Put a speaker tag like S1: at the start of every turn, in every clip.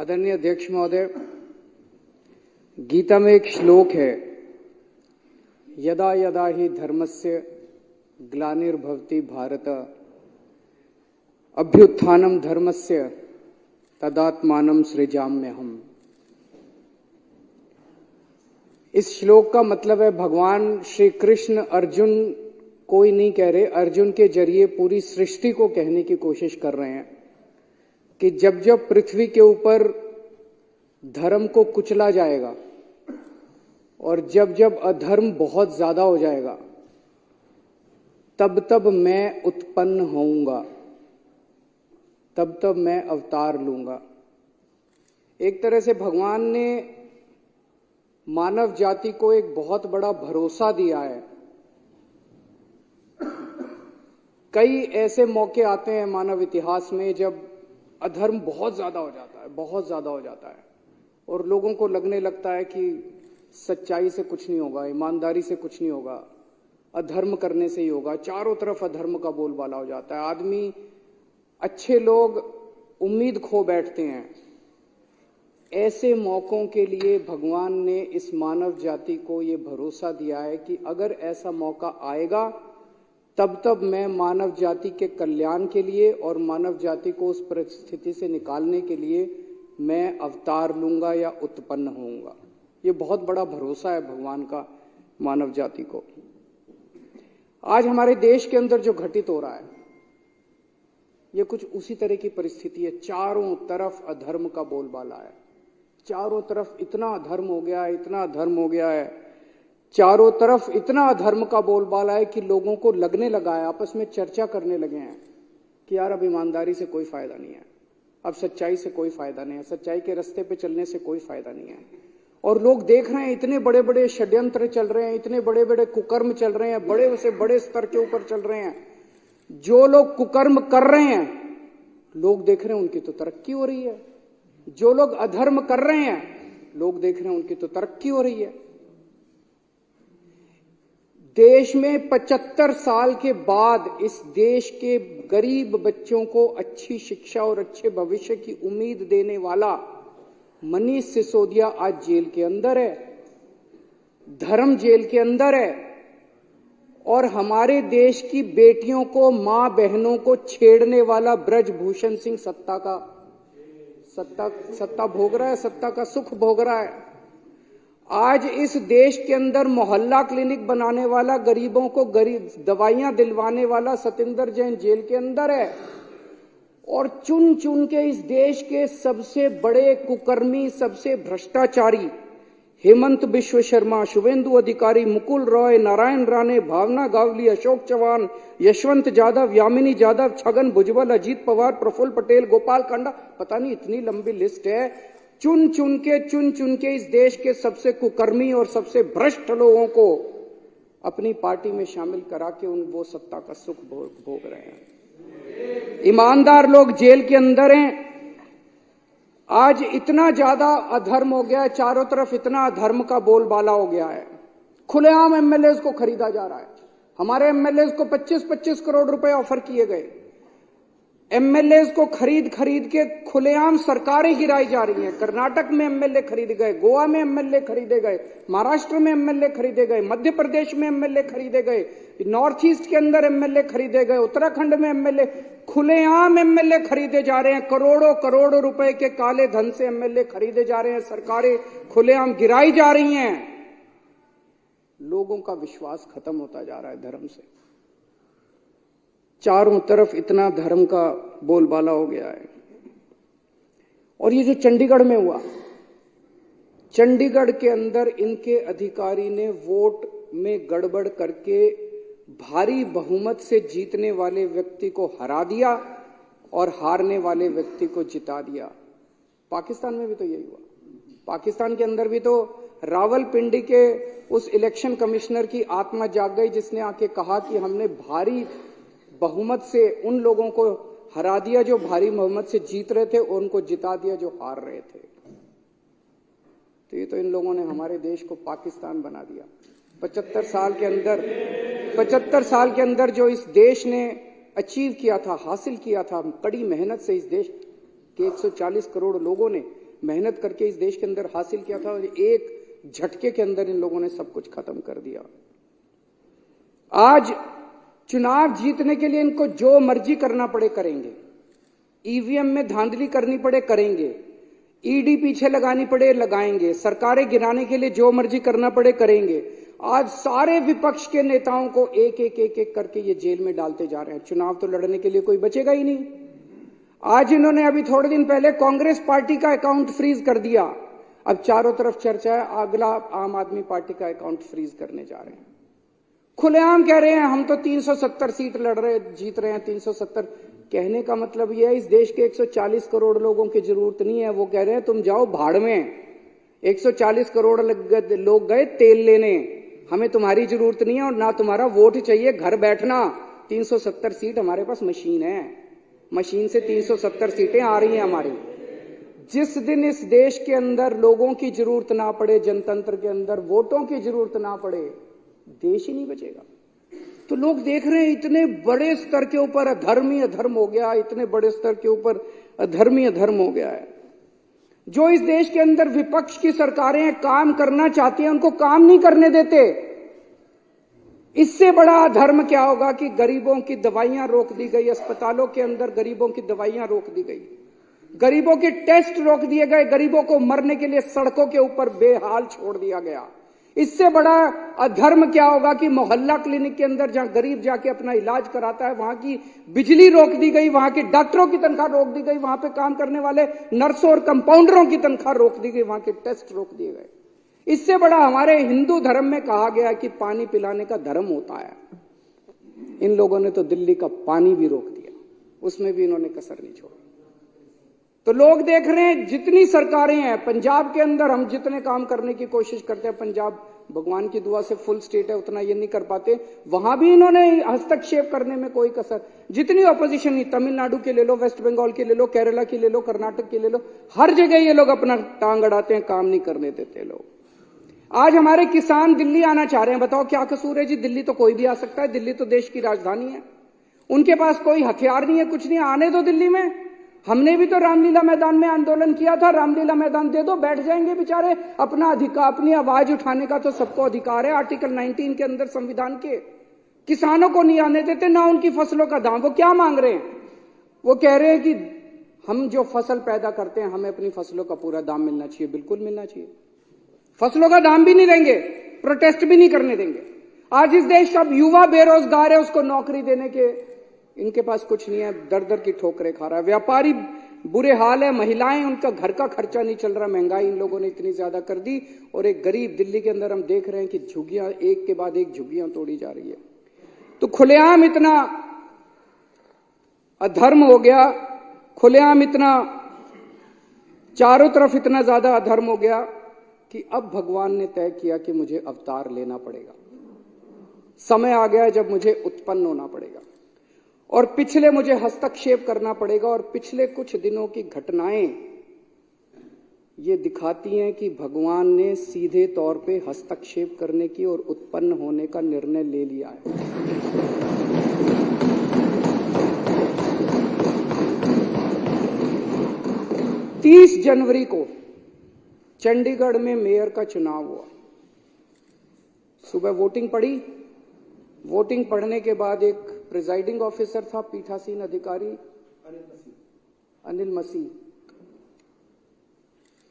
S1: आदरणीय अध्यक्ष महोदय, गीता में एक श्लोक है, यदा यदा हि धर्मस्य ग्लानिर्भवति भारत अभ्युत्थानं धर्मस्य तदात्मानं सृजाम्यहम्। इस श्लोक का मतलब है भगवान श्री कृष्ण अर्जुन कोई नहीं कह रहे, अर्जुन के जरिए पूरी सृष्टि को कहने की कोशिश कर रहे हैं कि जब जब पृथ्वी के ऊपर धर्म को कुचला जाएगा और जब जब अधर्म बहुत ज्यादा हो जाएगा, तब तब मैं उत्पन्न होऊंगा, तब तब मैं अवतार लूंगा। एक तरह से भगवान ने मानव जाति को एक बहुत बड़ा भरोसा दिया है। कई ऐसे मौके आते हैं मानव इतिहास में जब अधर्म बहुत ज्यादा हो जाता है, बहुत ज्यादा हो जाता है और लोगों को लगने लगता है कि सच्चाई से कुछ नहीं होगा, ईमानदारी से कुछ नहीं होगा, अधर्म करने से ही होगा। चारों तरफ अधर्म का बोलबाला हो जाता है, आदमी, अच्छे लोग उम्मीद खो बैठते हैं। ऐसे मौकों के लिए भगवान ने इस मानव जाति को ये भरोसा दिया है कि अगर ऐसा मौका आएगा तब तब मैं मानव जाति के कल्याण के लिए और मानव जाति को उस परिस्थिति से निकालने के लिए मैं अवतार लूंगा या उत्पन्न होऊंगा। ये बहुत बड़ा भरोसा है भगवान का मानव जाति को। आज हमारे देश के अंदर जो घटित हो रहा है, ये कुछ उसी तरह की परिस्थिति है। चारों तरफ अधर्म का बोलबाला है, चारों तरफ इतना अधर्म हो गया है, इतना अधर्म हो गया है, चारों तरफ इतना अधर्म का बोलबाला है कि लोगों को लगने लगा है, आपस में चर्चा करने लगे हैं कि यार अब ईमानदारी से कोई फायदा नहीं है, अब सच्चाई से कोई फायदा नहीं है, सच्चाई के रास्ते पे चलने से कोई फायदा नहीं है। और लोग देख रहे हैं इतने बड़े बड़े षड्यंत्र चल रहे हैं, इतने बड़े बड़े कुकर्म चल रहे हैं, बड़े से बड़े स्तर के ऊपर चल रहे हैं। जो लोग कुकर्म कर रहे हैं, लोग देख रहे हैं उनकी तो तरक्की हो रही है। जो लोग अधर्म कर रहे हैं, लोग देख रहे हैं उनकी तो तरक्की हो रही है। देश में 75 साल के बाद इस देश के गरीब बच्चों को अच्छी शिक्षा और अच्छे भविष्य की उम्मीद देने वाला मनीष सिसोदिया आज जेल के अंदर है, धर्म जेल के अंदर है। और हमारे देश की बेटियों को, मां बहनों को छेड़ने वाला ब्रजभूषण सिंह सत्ता भोग रहा है, सत्ता का सुख भोग रहा है। आज इस देश के अंदर मोहल्ला क्लिनिक बनाने वाला, गरीबों को गरीब दवाइयां दिलवाने वाला सतेंद्र जैन जेल के अंदर है। और चुन चुन के इस देश के सबसे बड़े कुकर्मी, सबसे भ्रष्टाचारी हेमंत बिश्व शर्मा, शुभेंदु अधिकारी, मुकुल रॉय, नारायण राणे, भावना गावली, अशोक चौहान, यशवंत यादव, यामिनी यादव, छगन भुजबल, अजीत पवार, प्रफुल्ल पटेल, गोपाल कांडा, पता नहीं इतनी लंबी लिस्ट है। चुन चुन के इस देश के सबसे कुकर्मी और सबसे भ्रष्ट लोगों को अपनी पार्टी में शामिल करा के वो सत्ता का सुख भोग रहे हैं। ईमानदार लोग जेल के अंदर हैं। आज इतना ज्यादा अधर्म हो गया है, चारों तरफ इतना अधर्म का बोलबाला हो गया है, खुलेआम एमएलए को खरीदा जा रहा है। हमारे एमएलए को 25-25 करोड़ रुपए ऑफर किए गए। एमएलए को खरीद के खुलेआम सरकारें गिराई जा रही हैं। कर्नाटक में एमएलए खरीदे गए, गोवा में एमएलए खरीदे गए, महाराष्ट्र में एमएलए खरीदे गए, मध्य प्रदेश में एमएलए खरीदे गए, नॉर्थ ईस्ट के अंदर एमएलए खरीदे गए, उत्तराखंड में एमएलए, खुलेआम एमएलए खरीदे जा रहे हैं। करोड़ों करोड़ों रुपए के काले धन से एमएलए खरीदे जा रहे हैं, सरकारें खुलेआम गिराई जा रही हैं। लोगों का विश्वास खत्म होता जा रहा है धर्म से। चारों तरफ इतना धर्म का बोलबाला हो गया है। और ये जो चंडीगढ़ में हुआ, चंडीगढ़ के अंदर इनके अधिकारी ने वोट में गड़बड़ करके भारी बहुमत से जीतने वाले व्यक्ति को हरा दिया और हारने वाले व्यक्ति को जिता दिया। पाकिस्तान में भी तो यही हुआ। पाकिस्तान के अंदर भी तो रावलपिंडी के उस इलेक्शन कमिश्नर की आत्मा जाग गई जिसने आके कहा कि हमने भारी बहुमत से उन लोगों को हरा दिया जो भारी बहुमत से जीत रहे थे और उनको जिता दिया जो हार रहे थे। तो ये तो इन लोगों ने हमारे देश को पाकिस्तान बना दिया। 75 साल के अंदर जो इस देश ने अचीव किया था, हासिल किया था, कड़ी मेहनत से इस देश के 140 करोड़ लोगों ने मेहनत करके इस देश के अंदर हासिल किया था और एक झटके के अंदर इन लोगों ने सब कुछ खत्म कर दिया। आज चुनाव जीतने के लिए इनको जो मर्जी करना पड़े करेंगे, ईवीएम में धांधली करनी पड़े करेंगे, ईडी पीछे लगानी पड़े लगाएंगे, सरकारें गिराने के लिए जो मर्जी करना पड़े करेंगे। आज सारे विपक्ष के नेताओं को एक एक एक एक करके ये जेल में डालते जा रहे हैं। चुनाव तो लड़ने के लिए कोई बचेगा ही नहीं। आज इन्होंने अभी थोड़े दिन पहले कांग्रेस पार्टी का अकाउंट फ्रीज कर दिया। अब चारों तरफ चर्चा है अगला आम आदमी पार्टी का अकाउंट फ्रीज करने जा रहे हैं। खुलेआम कह रहे हैं हम तो 370 सीट लड़ रहे जीत रहे हैं। 370 कहने का मतलब यह है इस देश के 140 करोड़ लोगों की जरूरत नहीं है। वो कह रहे हैं तुम जाओ भाड़ में, 140 करोड़ लोग गए तेल लेने, हमें तुम्हारी जरूरत नहीं है और ना तुम्हारा वोट चाहिए, घर बैठना। 370 सीट हमारे पास मशीन है, मशीन से 370 सीटें आ रही हैं हमारी। जिस दिन इस देश के अंदर लोगों की जरूरत ना पड़े, जनतंत्र के अंदर वोटों की जरूरत ना पड़े, देश ही नहीं बचेगा। तो लोग देख रहे हैं इतने बड़े स्तर के ऊपर अधर्म ही अधर्म हो गया, इतने बड़े स्तर के ऊपर अधर्म ही अधर्म हो गया है। जो इस देश के अंदर विपक्ष की सरकारें काम करना चाहती हैं उनको काम नहीं करने देते। इससे बड़ा अधर्म क्या होगा कि गरीबों की दवाइयां रोक दी गई, अस्पतालों के अंदर गरीबों की दवाइयां रोक दी गई, गरीबों के टेस्ट रोक दिए गए, गरीबों को मरने के लिए सड़कों के ऊपर बेहाल छोड़ दिया गया। इससे बड़ा अधर्म क्या होगा कि मोहल्ला क्लिनिक के अंदर जहां गरीब जाके अपना इलाज कराता है वहां की बिजली रोक दी गई, वहां के डॉक्टरों की तनख्वाह रोक दी गई, वहां पे काम करने वाले नर्सों और कंपाउंडरों की तनख्वाह रोक दी गई, वहां के टेस्ट रोक दिए गए। इससे बड़ा हमारे हिंदू धर्म में कहा गया कि पानी पिलाने का धर्म होता है। इन लोगों ने तो दिल्ली का पानी भी रोक दिया, उसमें भी इन्होंने कसर नहीं छोड़ी। तो लोग देख रहे हैं जितनी सरकारें हैं पंजाब के अंदर, हम जितने काम करने की कोशिश करते हैं, पंजाब भगवान की दुआ से फुल स्टेट है, उतना ये नहीं कर पाते, वहां भी इन्होंने हस्तक्षेप करने में कोई कसर। जितनी ऑपोजिशन ही, तमिलनाडु के ले लो, वेस्ट बंगाल के ले लो, केरला की ले लो, कर्नाटक की ले लो, हर जगह ये लोग अपना टांग अड़ाते हैं, काम नहीं करने देते लोग। आज हमारे किसान दिल्ली आना चाह रहे हैं, बताओ क्या कसूर है जी? दिल्ली तो कोई भी आ सकता है, दिल्ली तो देश की राजधानी है, उनके पास कोई हथियार नहीं है, कुछ नहीं, आने दो दिल्ली में। हमने भी तो रामलीला मैदान में आंदोलन किया था, रामलीला मैदान दे दो, बैठ जाएंगे बेचारे। अपना अधिकार, अपनी आवाज उठाने का तो सबको अधिकार है आर्टिकल 19 के अंदर संविधान के। किसानों को नहीं आने देते, ना उनकी फसलों का दाम। वो क्या मांग रहे हैं? वो कह रहे हैं कि हम जो फसल पैदा करते हैं हमें अपनी फसलों का पूरा दाम मिलना चाहिए। बिल्कुल मिलना चाहिए, फसलों का दाम भी नहीं देंगे, प्रोटेस्ट भी नहीं करने देंगे। आज इस देश का युवा बेरोजगार है, उसको नौकरी देने के इनके पास कुछ नहीं है, दर दर की ठोकरें खा रहा है। व्यापारी बुरे हाल है, महिलाएं, उनका घर का खर्चा नहीं चल रहा, महंगाई इन लोगों ने इतनी ज्यादा कर दी। और एक गरीब दिल्ली के अंदर हम देख रहे हैं कि झुग्गियां एक के बाद एक झुग्गियां तोड़ी जा रही है। तो खुलेआम इतना अधर्म हो गया, खुलेआम इतना चारों तरफ इतना ज्यादा अधर्म हो गया कि अब भगवान ने तय किया कि मुझे अवतार लेना पड़ेगा। समय आ गया जब मुझे उत्पन्न होना पड़ेगा और पिछले मुझे हस्तक्षेप करना पड़ेगा। और पिछले कुछ दिनों की घटनाएं ये दिखाती हैं कि भगवान ने सीधे तौर पे हस्तक्षेप करने की और उत्पन्न होने का निर्णय ले लिया है। तीस जनवरी को चंडीगढ़ में मेयर का चुनाव हुआ। सुबह वोटिंग पड़ी, वोटिंग पढ़ने के बाद एक प्रिजाइडिंग ऑफिसर था, पीठासीन अधिकारी अनिल मसीह,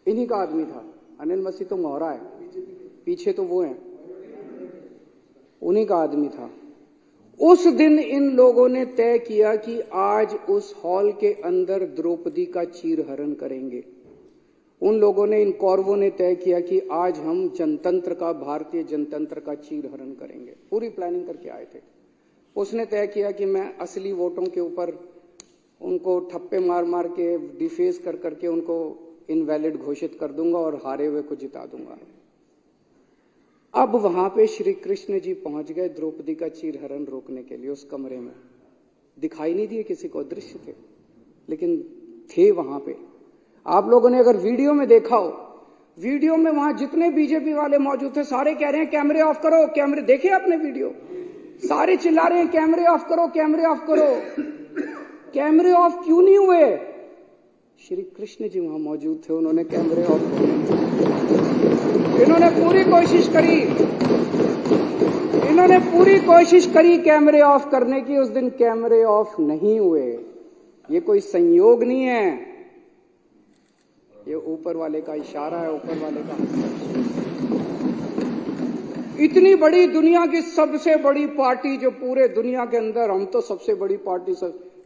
S1: इन्हीं का आदमी था। अनिल मसीह तो मोहरा है, पीछे तो वो हैं, उन्हीं का आदमी था। उस दिन इन लोगों ने तय किया कि आज उस हॉल के अंदर द्रौपदी का चीरहरण करेंगे। उन लोगों ने, इन कौरवों ने तय किया कि आज हम जनतंत्र का, भारतीय जनतंत्र का चीरहरण करेंगे। पूरी प्लानिंग करके आए थे। उसने तय किया कि मैं असली वोटों के ऊपर उनको ठप्पे मार मार के, डिफेस कर करके उनको इनवैलिड घोषित कर दूंगा और हारे हुए को जिता दूंगा। अब वहां पे श्री कृष्ण जी पहुंच गए द्रौपदी का चीरहरण रोकने के लिए। उस कमरे में दिखाई नहीं दिए किसी को, दृश्य थे, लेकिन थे वहां पे। आप लोगों ने अगर वीडियो में देखा हो, वीडियो में वहां जितने बीजेपी वाले मौजूद थे सारे कह रहे हैं कैमरे ऑफ करो, कैमरे। देखे आपने वीडियो? सारे चिल्ला रहे हैं कैमरे ऑफ करो, कैमरे ऑफ करो। कैमरे ऑफ क्यों नहीं हुए? श्री कृष्ण जी वहां मौजूद थे, उन्होंने कैमरे ऑफ किए। इन्होंने पूरी कोशिश करी कैमरे ऑफ करने की, उस दिन कैमरे ऑफ नहीं हुए। ये कोई संयोग नहीं है, ये ऊपर वाले का इशारा है, ऊपर वाले का हस्तक्षेप। इतनी बड़ी दुनिया की सबसे बड़ी पार्टी जो पूरे दुनिया के अंदर, हम तो सबसे बड़ी पार्टी,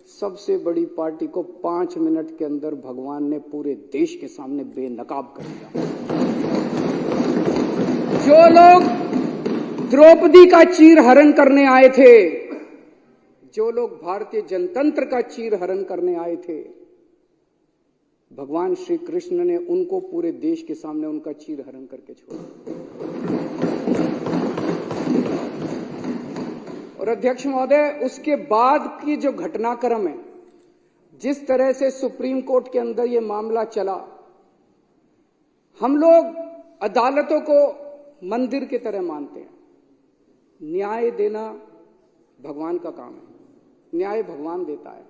S1: सबसे बड़ी पार्टी को 5 मिनट के अंदर भगवान ने पूरे देश के सामने बेनकाब कर दिया। जो लोग द्रौपदी का चीरहरण करने आए थे, जो लोग भारतीय जनतंत्र का चीरहरण करने आए थे, भगवान श्री कृष्ण ने उनको पूरे देश के सामने उनका चीरहरण करके छोड़ा। और अध्यक्ष महोदय, उसके बाद की जो घटनाक्रम है, जिस तरह से सुप्रीम कोर्ट के अंदर ये मामला चला, हम लोग अदालतों को मंदिर की तरह मानते हैं। न्याय देना भगवान का काम है, न्याय भगवान देता है।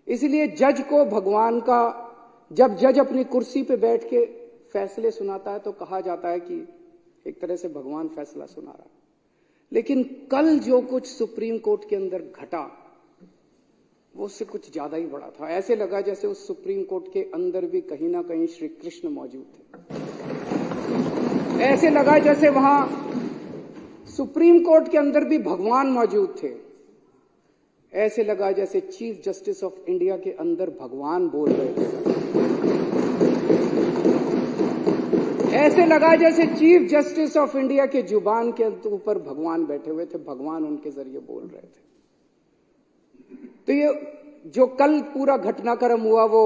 S1: इसलिए जज को भगवान का, जब जज अपनी कुर्सी पे बैठ के फैसले सुनाता है तो कहा जाता है कि एक तरह से भगवान फैसला सुना रहा है। लेकिन कल जो कुछ सुप्रीम कोर्ट के अंदर घटा, वो उससे कुछ ज्यादा ही बड़ा था। ऐसे लगा जैसे उस सुप्रीम कोर्ट के अंदर भी कहीं ना कहीं श्री कृष्ण मौजूद थे। ऐसे लगा जैसे वहां सुप्रीम कोर्ट के अंदर भी भगवान मौजूद थे। ऐसे लगा जैसे चीफ जस्टिस ऑफ इंडिया के अंदर भगवान बोल रहे थे। ऐसे लगा जैसे चीफ जस्टिस ऑफ इंडिया के जुबान के ऊपर भगवान बैठे हुए थे, भगवान उनके जरिए बोल रहे थे। तो ये जो कल पूरा घटनाक्रम हुआ, वो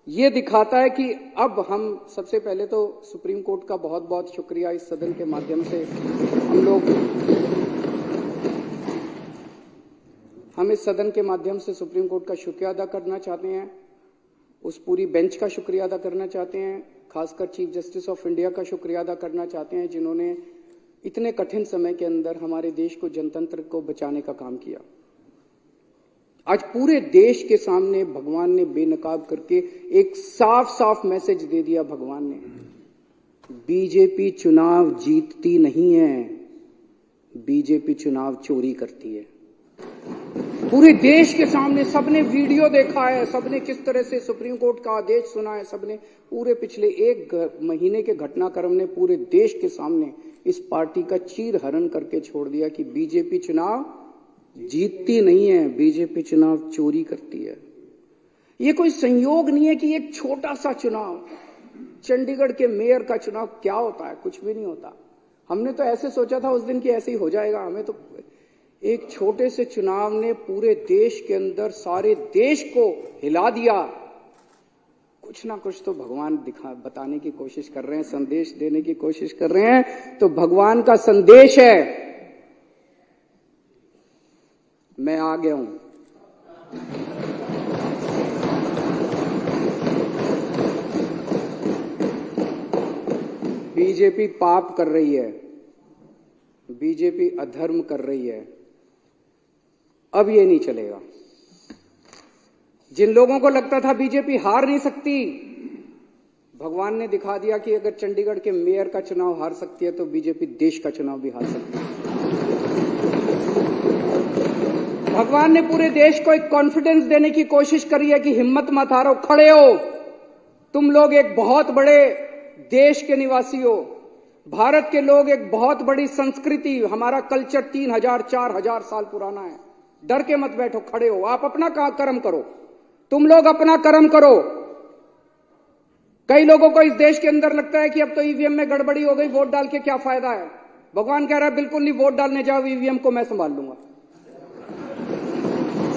S1: ये दिखाता है कि अब हम, सबसे पहले तो सुप्रीम कोर्ट का बहुत बहुत शुक्रिया, इस सदन के माध्यम से हम इस सदन के माध्यम से सुप्रीम कोर्ट का शुक्रिया अदा करना चाहते हैं, उस पूरी बेंच का शुक्रिया अदा करना चाहते हैं, खासकर चीफ जस्टिस ऑफ इंडिया का शुक्रिया अदा करना चाहते हैं, जिन्होंने इतने कठिन समय के अंदर हमारे देश को, जनतंत्र को बचाने का काम किया। आज पूरे देश के सामने भगवान ने बेनकाब करके एक साफ साफ मैसेज दे दिया। भगवान ने, बीजेपी चुनाव जीतती नहीं है, बीजेपी चुनाव चोरी करती है। पूरे देश के सामने सबने वीडियो देखा है, सबने किस तरह से सुप्रीम कोर्ट का आदेश सुना है, सबने पूरे पिछले 1 महीने के घटनाक्रम ने पूरे देश के सामने इस पार्टी का चीरहरण करके छोड़ दिया कि बीजेपी चुनाव जीतती नहीं है, बीजेपी चुनाव चोरी करती है। ये कोई संयोग नहीं है कि एक छोटा सा चुनाव, चंडीगढ़ के मेयर का चुनाव क्या होता है, कुछ भी नहीं होता। हमने तो ऐसे सोचा था उस दिन कि ऐसे ही हो जाएगा, हमें तो एक छोटे से चुनाव ने पूरे देश के अंदर सारे देश को हिला दिया। कुछ ना कुछ तो भगवान बताने की कोशिश कर रहे हैं, संदेश देने की कोशिश कर रहे हैं। तो भगवान का संदेश है, मैं आ गया हूं। बीजेपी पाप कर रही है, बीजेपी अधर्म कर रही है, अब ये नहीं चलेगा। जिन लोगों को लगता था बीजेपी हार नहीं सकती, भगवान ने दिखा दिया कि अगर चंडीगढ़ के मेयर का चुनाव हार सकती है तो बीजेपी देश का चुनाव भी हार सकती है। भगवान ने पूरे देश को एक कॉन्फिडेंस देने की कोशिश करी है कि हिम्मत मत हारो, खड़े हो, तुम लोग एक बहुत बड़े देश के निवासी हो। भारत के लोग एक बहुत बड़ी संस्कृति, हमारा कल्चर 3000 4000 साल पुराना है। डर के मत बैठो, खड़े हो, आप अपना कर्म करो, तुम लोग अपना कर्म करो। कई लोगों को इस देश के अंदर लगता है कि अब तो ईवीएम में गड़बड़ी हो गई, वोट डाल के क्या फायदा है। भगवान कह रहा है बिल्कुल नहीं, वोट डालने जाओ, ईवीएम को मैं संभाल लूंगा।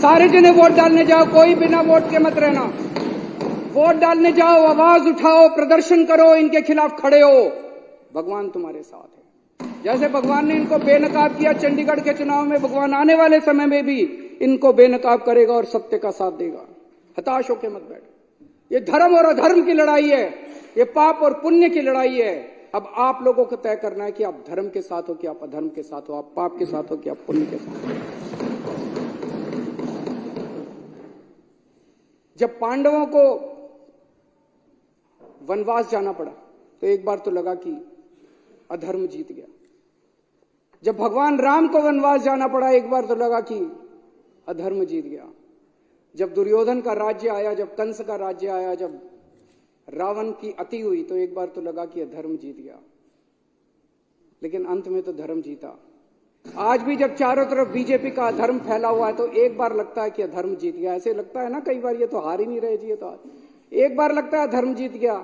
S1: सारे जने वोट डालने जाओ, कोई बिना वोट के मत रहना। वोट डालने जाओ, आवाज उठाओ, प्रदर्शन करो, इनके खिलाफ खड़े हो, भगवान तुम्हारे साथ है। जैसे भगवान ने इनको बेनकाब किया चंडीगढ़ के चुनाव में, भगवान आने वाले समय में भी इनको बेनकाब करेगा और सत्य का साथ देगा। हताश होकर मत बैठो। ये धर्म और अधर्म की लड़ाई है, ये पाप और पुण्य की लड़ाई है। अब आप लोगों को तय करना है कि आप धर्म के साथ हो कि आप अधर्म के साथ हो, आप पाप के साथ हो कि आप पुण्य के साथ हो। जब पांडवों को वनवास जाना पड़ा तो एक बार तो लगा कि अधर्म जीत गया। जब भगवान राम को वनवास जाना पड़ा एक बार तो लगा कि अधर्म जीत गया। जब दुर्योधन का राज्य आया, जब कंस का राज्य आया, जब रावण की अति हुई तो एक बार तो लगा कि अधर्म जीत गया। लेकिन अंत में तो धर्म जीता। आज भी जब चारों तरफ बीजेपी का अधर्म फैला हुआ है तो एक बार लगता है कि अधर्म जीत गया। ऐसे लगता है ना कई बार, ये तो हार ही नहीं रहे जी, ये तो आज एक बार लगता है धर्म जीत गया,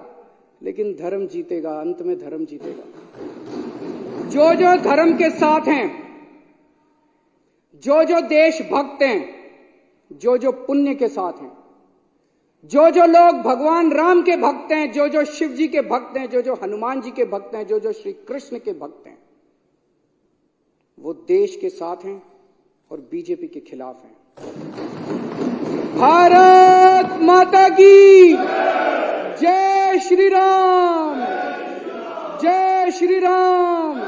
S1: लेकिन धर्म जीतेगा, अंत में धर्म जीतेगा। जो जो धर्म के साथ हैं, जो जो देशभक्त हैं, जो जो पुण्य के साथ हैं, जो जो लोग भगवान राम के भक्त हैं, जो जो शिव जी के भक्त हैं, जो जो हनुमान जी के भक्त हैं, जो जो श्री कृष्ण के भक्त हैं, वो देश के साथ हैं और बीजेपी के खिलाफ हैं। भारत माता की जय श्री राम, जय श्री राम।